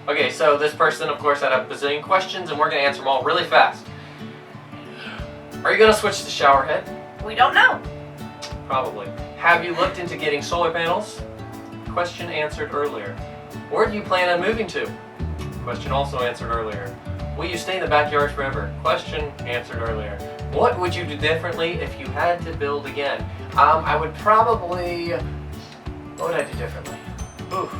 Okay, so this person, of course, had a bazillion questions, and we're going to answer them all really fast. Are you going to switch to shower head? We don't know. Probably. Have you looked into getting solar panels? Question answered earlier. Where do you plan on moving to? Question also answered earlier. Will you stay in the backyard forever? Question answered earlier. What would you do differently if you had to build again? I would probably... What would I do differently? Oof.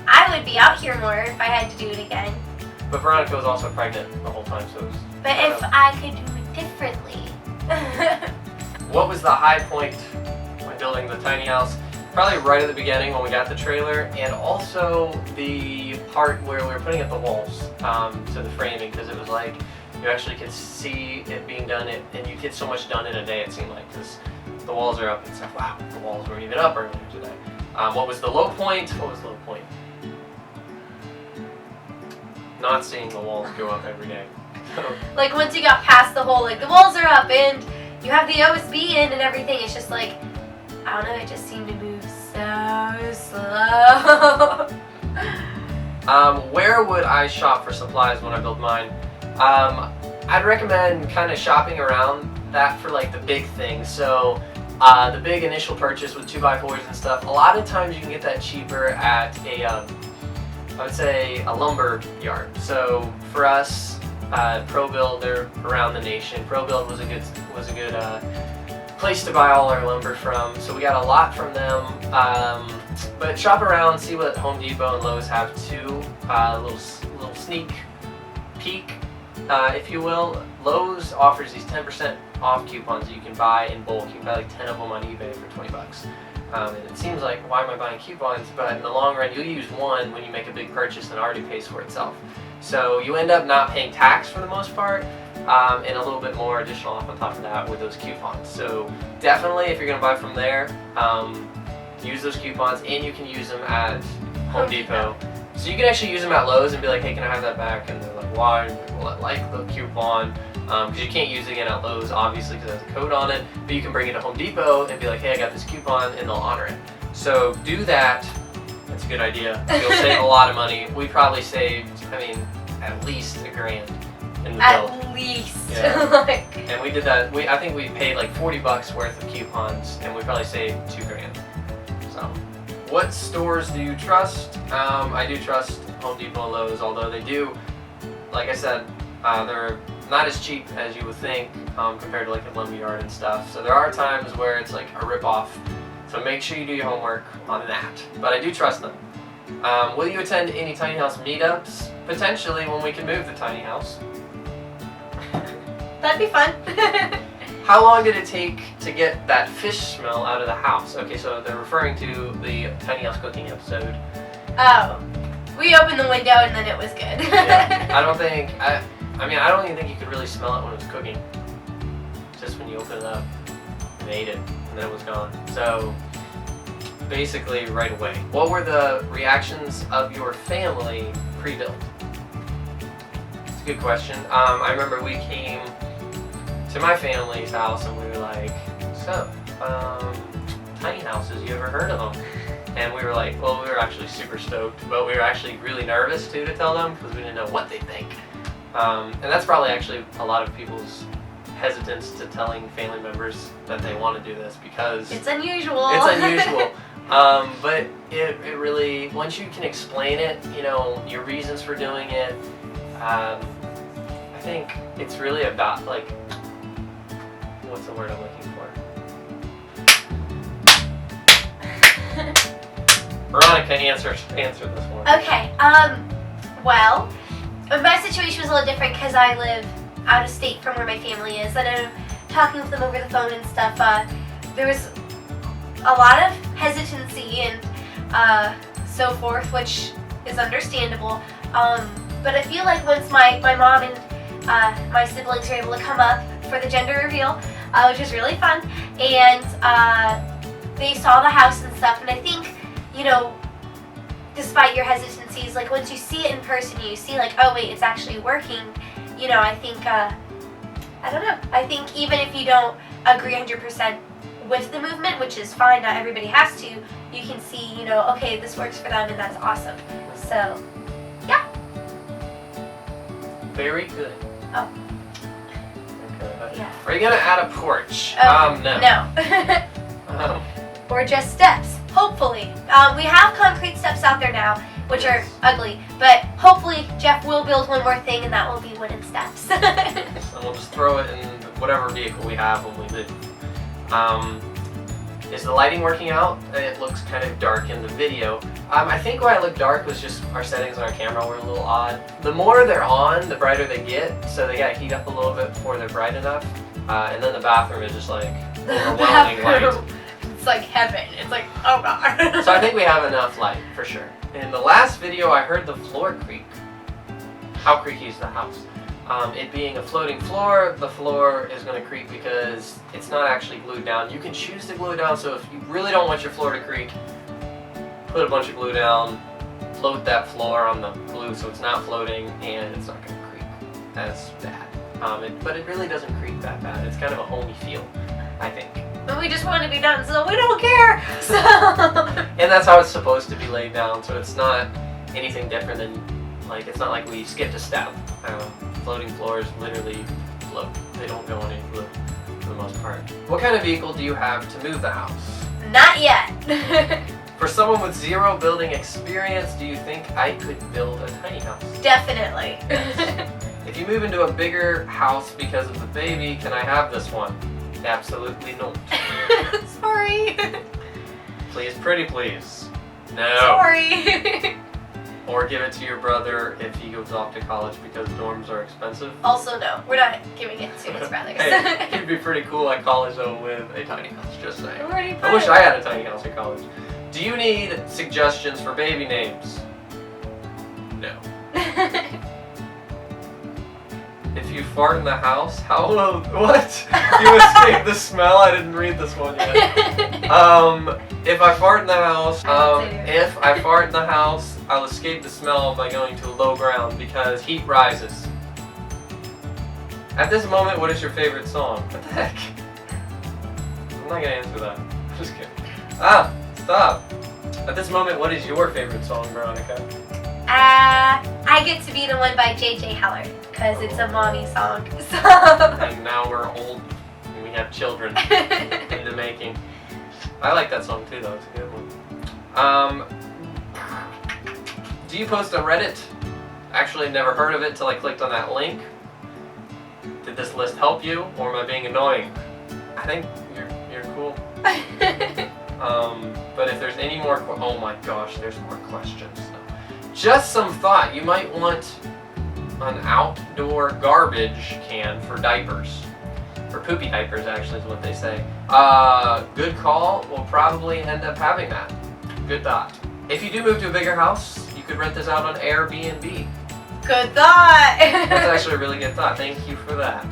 I would be out here more if I had to do it again. But Veronica was also pregnant the whole time, so it was... But if I could do it differently. What was the high point when building the tiny house? Probably right at the beginning when we got the trailer, and also the part where we were putting up the walls to the framing, because it was like you actually could see it being done, and you get so much done in a day, it seemed like, because the walls are up and it's like, wow, the walls weren't even up earlier today. What was the low point? What was the low point? Not seeing the walls go up every day. Like once you got past the whole, like the walls are up and you have the OSB in and everything, it's just like, I don't know, it just seemed to move so slow. Where would I shop for supplies when I build mine? I'd recommend kind of shopping around that for like the big things. So the big initial purchase with 2x4s and stuff, a lot of times you can get that cheaper at a, I would say a lumber yard. So for us, ProBuild, they're around the nation. ProBuild was a good place to buy all our lumber from. So we got a lot from them. But shop around, see what Home Depot and Lowe's have too. Little sneak peek, if you will. Lowe's offers these 10% off coupons that you can buy in bulk. You can buy like 10 of them on eBay for $20. And it seems like, why am I buying coupons? But in the long run, you'll use one when you make a big purchase and it already pays for itself. So you end up not paying tax for the most part, and a little bit more additional off on top of that with those coupons. So definitely, if you're going to buy from there, use those coupons, and you can use them at Home Depot. So you can actually use them at Lowe's and be like, hey, can I have that back? And they're like, why? Well, I like the coupon. Because you can't use it again at Lowe's, obviously, because it has a code on it. But you can bring it to Home Depot and be like, hey, I got this coupon, and they'll honor it. So do that. That's a good idea. You'll save a lot of money. We probably saved, at least $1,000 in the build. At least. Yeah. And we did that. I think we paid like $40 worth of coupons, and we probably saved $2,000. So, what stores do you trust? I do trust Home Depot and Lowe's, although they do, like I said, they're not as cheap as you would think compared to like a lumberyard and stuff. So there are times where it's like a rip-off. So make sure you do your homework on that. But I do trust them. Will you attend any tiny house meetups? Potentially when we can move the tiny house. That'd be fun. How long did it take to get that fish smell out of the house? Okay, so they're referring to the tiny house cooking episode. Oh, we opened the window and then it was good. Yeah, I don't even think you could really smell it when it was cooking. Just when you open it up and ate it, and then it was gone. So basically right away. What were the reactions of your family pre-built? It's a good question. I remember we came to my family's house and we were like, so, tiny houses, you ever heard of them? And we were like, well, we were actually super stoked, but we were actually really nervous too to tell them because we didn't know what they think. And that's probably actually a lot of people's hesitance to telling family members that they want to do this because it's unusual. It's unusual. But it really, once you can explain it, your reasons for doing it, I think it's really about like, what's the word I'm looking for? Veronica, answer this one. Okay, well, my situation was a little different because I live out of state from where my family is, and I'm talking with them over the phone and stuff. There was a lot of hesitancy and so forth, which is understandable. But I feel like once my mom and my siblings were able to come up for the gender reveal, which was really fun, and they saw the house and stuff, and I think, despite your hesitancies, like once you see it in person, you see like, oh wait, it's actually working. I think, I don't know. I think even if you don't agree 100% with the movement, which is fine, not everybody has to, you can see, okay, this works for them and that's awesome. So, yeah. Very good. Oh. Okay. Yeah. Are you gonna add a porch? Oh, No. No. Or just steps, hopefully. We have concrete steps out there now, which are ugly, but hopefully Jeff will build one more thing and that will be wooden steps. And we'll just throw it in whatever vehicle we have when we leave. Is the lighting working out? It looks kind of dark in the video. I think why it looked dark was just our settings on our camera were a little odd. The more they're on, the brighter they get, so they gotta heat up a little bit before they're bright enough. And then the bathroom is just like overwhelming light. It's like heaven. It's like, oh god. So I think we have enough light, for sure. In the last video, I heard the floor creak. How creaky is the house? It being a floating floor, the floor is going to creak because it's not actually glued down. You can choose to glue it down, so if you really don't want your floor to creak, put a bunch of glue down, float that floor on the glue so it's not floating, and it's not going to creak as bad. But it really doesn't creak that bad. It's kind of a homey feel, I think. But we just want to be done, so we don't care. So. And that's how it's supposed to be laid down, so it's not anything different than, like, it's not like we skipped a step. Floating floors literally float. They don't go on any glue for the most part. What kind of vehicle do you have to move the house? Not yet. For someone with zero building experience, do you think I could build a tiny house? Definitely. If you move into a bigger house because of the baby, can I have this one? Absolutely not. Sorry. Please, pretty please. No. Sorry. Or give it to your brother if he goes off to college because dorms are expensive. Also, no. We're not giving it to his brothers. Hey, he'd be pretty cool at college though with a tiny house, just saying. Already I wish I had a tiny house at college. Do you need suggestions for baby names? No. If you fart in the house, how will, what? You escape the smell? I didn't read this one yet. If I fart in the house, I'll escape the smell by going to low ground because heat rises. At this moment, what is your favorite song? What the heck? I'm not gonna answer that. I'm just kidding. Stop. At this moment, what is your favorite song, Veronica? I get to be the one by J.J. Heller because it's a mommy song. So. And now we're old and we have children in the making. I like that song too, though. It's a good one. Do you post on Reddit? Actually, never heard of it till I clicked on that link. Did this list help you, or am I being annoying? I think you're cool. But if there's any more, oh my gosh, there's more questions. Just some thought. You might want an outdoor garbage can for diapers. For poopy diapers, actually, is what they say. Good call. We'll probably end up having that. Good thought. If you do move to a bigger house, you could rent this out on Airbnb. Good thought. That's actually a really good thought. Thank you for that.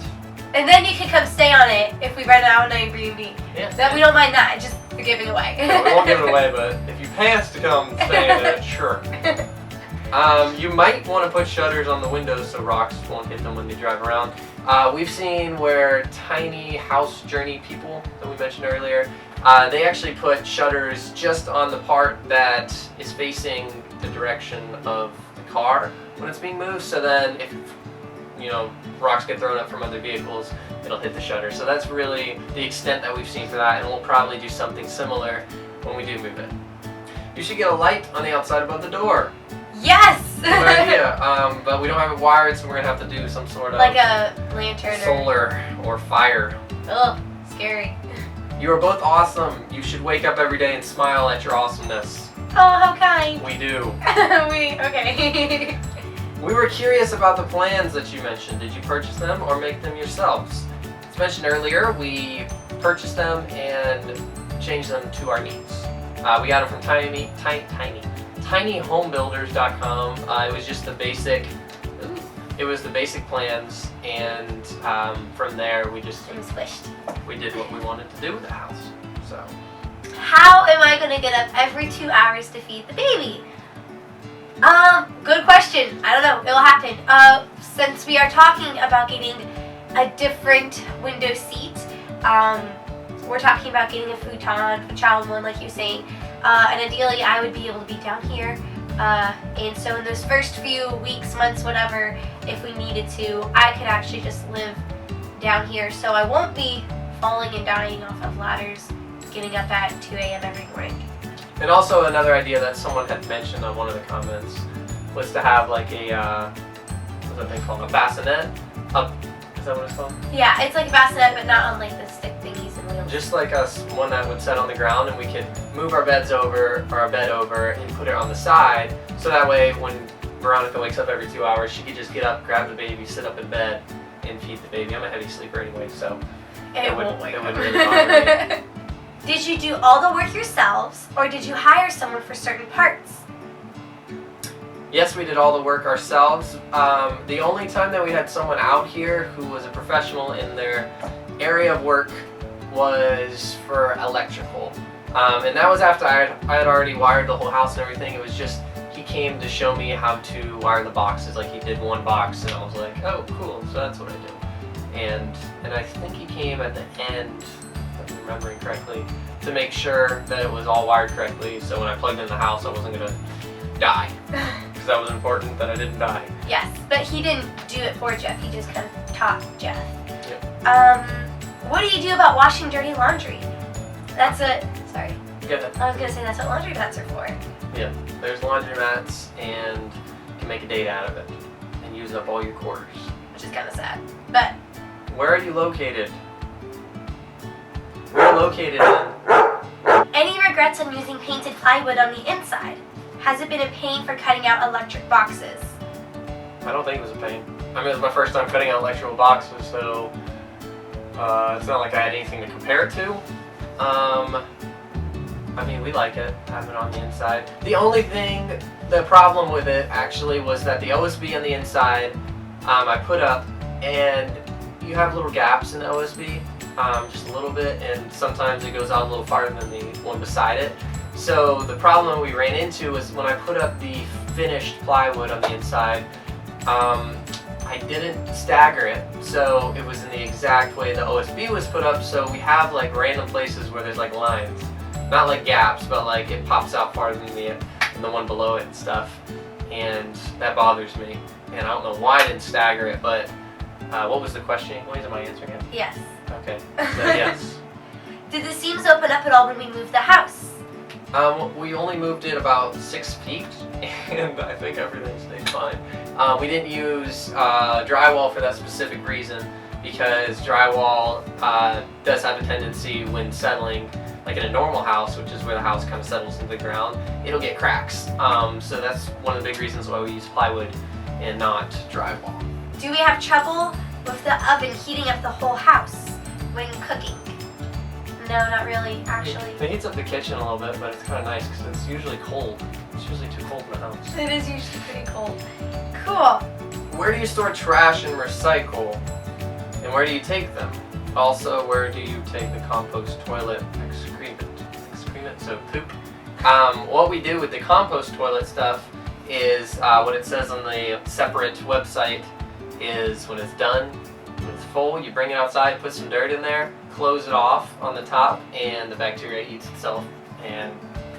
And then you can come stay on it if we rent it out on Airbnb. Yeah. We don't mind that. Just for giving away. We won't give it away, but if you pay us to come stay in it, sure. You might want to put shutters on the windows so rocks won't hit them when they drive around. We've seen where tiny house journey people that we mentioned earlier, they actually put shutters just on the part that is facing the direction of the car when it's being moved. So then if rocks get thrown up from other vehicles, it'll hit the shutter. So that's really the extent that we've seen for that, and we'll probably do something similar when we do move it. You should get a light on the outside above the door. Yes! Good idea. But we don't have it wired, so we're gonna have to do some sort of like a lantern solar or fire. Ugh, scary. You are both awesome. You should wake up every day and smile at your awesomeness. Oh, how kind. We do. Okay. We were curious about the plans that you mentioned. Did you purchase them or make them yourselves? As mentioned earlier, we purchased them and changed them to our needs. We got them from tinyhomebuilders.com. It was just the basic. It was the basic plans, and from there we just It was squished. we did what we wanted to do with the house. So How am I gonna get up every 2 hours to feed the baby? Good question. I don't know. It'll happen. Since we are talking about getting a different window seat, we're talking about getting a futon for child one, like you were saying. And ideally, I would be able to be down here And so in those first few weeks, months, whatever, if we needed to, I could actually just live down here. So I won't be falling and dying off of ladders, getting up at 2 a.m. every morning. And also another idea that someone had mentioned on one of the comments was to have like a, what's that thing called? A bassinet? Is that what it's called? Yeah, it's like a bassinet, but not on like the stick thingies and wheels. Just like one that would set on the ground, and we could move our bed over, and put it on the side, so that way when Veronica wakes up every 2 hours, she could just get up, grab the baby, sit up in bed, and feed the baby. I'm a heavy sleeper anyway, so it won't wake up. Really bother me. Did you do all the work yourselves, or did you hire someone for certain parts? Yes, we did all the work ourselves. The only time that we had someone out here who was a professional in their area of work was for electrical. And that was after I had already wired the whole house and everything. It was just, he came to show me how to wire the boxes. Like, he did one box and I was like, oh, cool, so that's what I do. And I think he came at the end, if I'm remembering correctly, to make sure that it was all wired correctly, so when I plugged in the house I wasn't going to die. Because that was important that I didn't die. Yes, but he didn't do it for Jeff, he just kind of taught Jeff. Yep. What do you do about washing dirty laundry? Sorry. Go ahead. I was going to say that's what laundry mats are for. Yeah, there's laundromats, and you can make a date out of it and use up all your quarters. Which is kind of sad. But where are you located? We're located in... Any regrets on using painted plywood on the inside? Has it been a pain for cutting out electric boxes? I don't think it was a pain. I mean, it was my first time cutting out electrical boxes, so it's not like I had anything to compare it to. I mean, we like it, having it on the inside. The only thing, the problem with it actually was that the OSB on the inside, I put up, and you have little gaps in the OSB, just a little bit, and sometimes it goes out a little farther than the one beside it. So the problem we ran into was when I put up the finished plywood on the inside, I didn't stagger it, so it was in the exact way the OSB was put up, so we have like random places where there's like lines. Not like gaps, but like it pops out farther than the one below it and stuff. And that bothers me. And I don't know why I didn't stagger it, but what was the question? What is my answer again? Yes. Okay, so yes. Did the seams open up at all when we moved the house? We only moved it about 6 feet, and I think everything stayed fine. We didn't use drywall for that specific reason, because drywall does have a tendency when settling, like in a normal house, which is where the house kind of settles into the ground, it'll get cracks. So that's one of the big reasons why we use plywood and not drywall. Do we have trouble with the oven heating up the whole house when cooking? No, not really, actually. It heats up the kitchen a little bit, but it's kind of nice because it's usually cold. It's usually too cold in the house. It is usually pretty cold. Cool. Where do you store trash and recycle? And where do you take them? Also, where do you take the compost toilet excrement, so poop? What we do with the compost toilet stuff is what it says on the separate website is when it's done, when it's full, you bring it outside, put some dirt in there, close it off on the top, and the bacteria eats itself and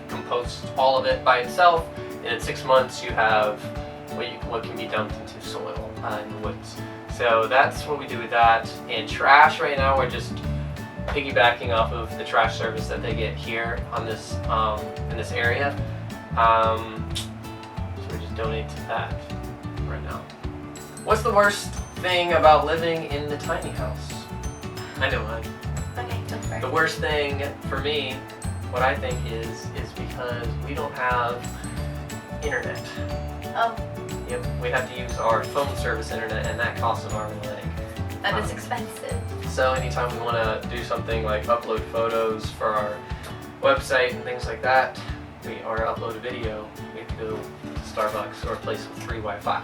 composts all of it by itself. And in 6 months, you have what can be dumped into soil in the woods. So that's what we do with that. And trash right now, we're just piggybacking off of the trash service that they get here on this in this area. So we just donate to that right now. What's the worst thing about living in the tiny house? I know mine. Okay, go for it. The worst thing for me, what I think is because we don't have internet. Oh. Yep, we have to use our phone service internet, and that costs an arm and a leg. That is expensive. So anytime we want to do something like upload photos for our website and things like that, or upload a video, we have to go to Starbucks or a place with free Wi-Fi.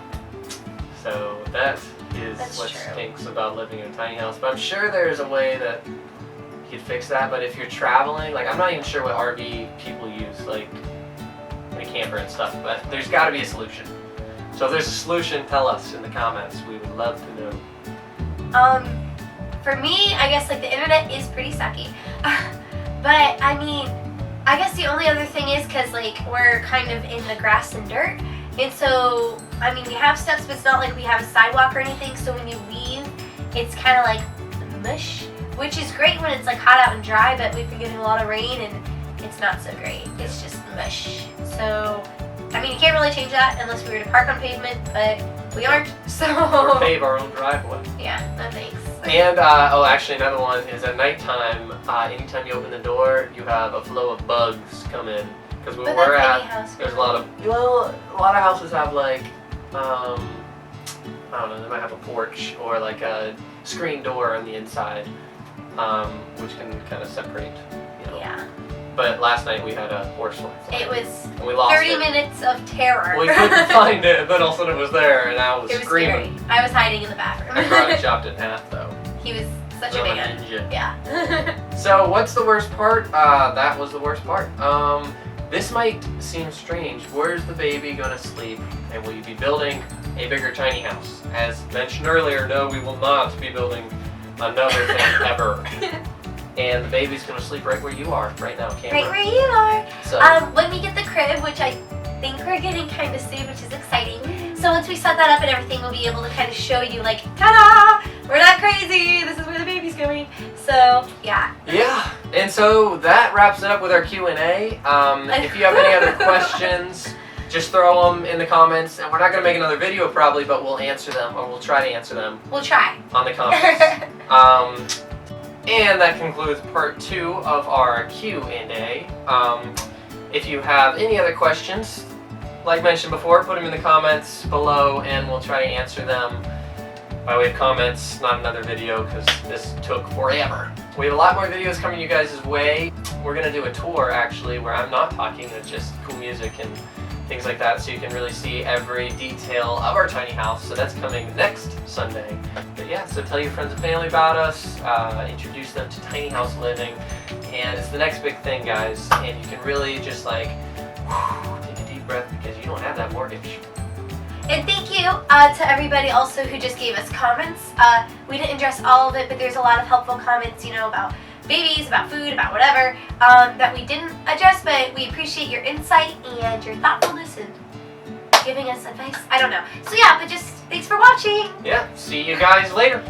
So that's what true. stinks about living in a tiny house. But I'm sure there's a way that you could fix that. But if you're traveling, like I'm not even sure what RV people use, like in a camper and stuff. But there's got to be a solution. So if there's a solution, tell us in the comments. We would love to know. For me, I guess like the internet is pretty sucky. But I mean, I guess the only other thing is because like we're kind of in the grass and dirt, and so I mean we have steps, but it's not like we have a sidewalk or anything. So when you leave, it's kind of like mush, which is great when it's like hot out and dry. But we've been getting a lot of rain, and it's not so great. It's just mush. So I mean you can't really change that unless we were to park on pavement, but we aren't. So Or pave our own driveway. yeah, no thanks. And actually, another one is at nighttime. Anytime you open the door, you have a flow of bugs come in because we But were that's any at. house. There's a lot of a lot of houses have like I don't know. They might have a porch or like a screen door on the inside, which can kind of separate. You know. Yeah, But last night we had a horse fly. it was And we lost 30 it. minutes of terror. We couldn't find it, but all of a sudden it was there, and I was It was screaming. scary. I was hiding in the bathroom. I brought it chopped in half though. He was such a I'm man. ninja. Yeah. So what's the worst part? That was the worst part. This might seem strange. Where's the baby gonna sleep? And will you be building a bigger tiny house? As mentioned earlier, no, we will not be building another thing ever. And the baby's gonna sleep right where you are right now, Cameron. Right where you are. So When we get the crib, which I think we're getting kind of soon, which is exciting. So once we set that up and everything, we'll be able to kind of show you like, ta-da! We're not crazy. This is where the baby's going. So yeah. yeah, and so that wraps it up with our Q&A. If you have any other questions, just throw them in the comments. And we're not gonna make another video probably, but we'll answer them, or we'll try to answer them We'll try. on the comments. And that concludes part 2 of our Q&A. If you have any other questions, like mentioned before, put them in the comments below and we'll try to answer them by way of comments, not another video because this took forever. We have a lot more videos coming you guys' way. We're going to do a tour actually where I'm not talking, it's just cool music and things like that, so you can really see every detail of our tiny house. So that's coming next Sunday. But yeah, so tell your friends and family about us, introduce them to tiny house living, and it's the next big thing, guys. And you can really just like take a deep breath because you don't have that mortgage. And thank you to everybody also who just gave us comments. We didn't address all of it, but there's a lot of helpful comments, you know, about babies, about food, about whatever, that we didn't address, but we appreciate your insight and your thoughtfulness and giving us advice. I don't know. So yeah, but just thanks for watching. Yeah, see you guys later.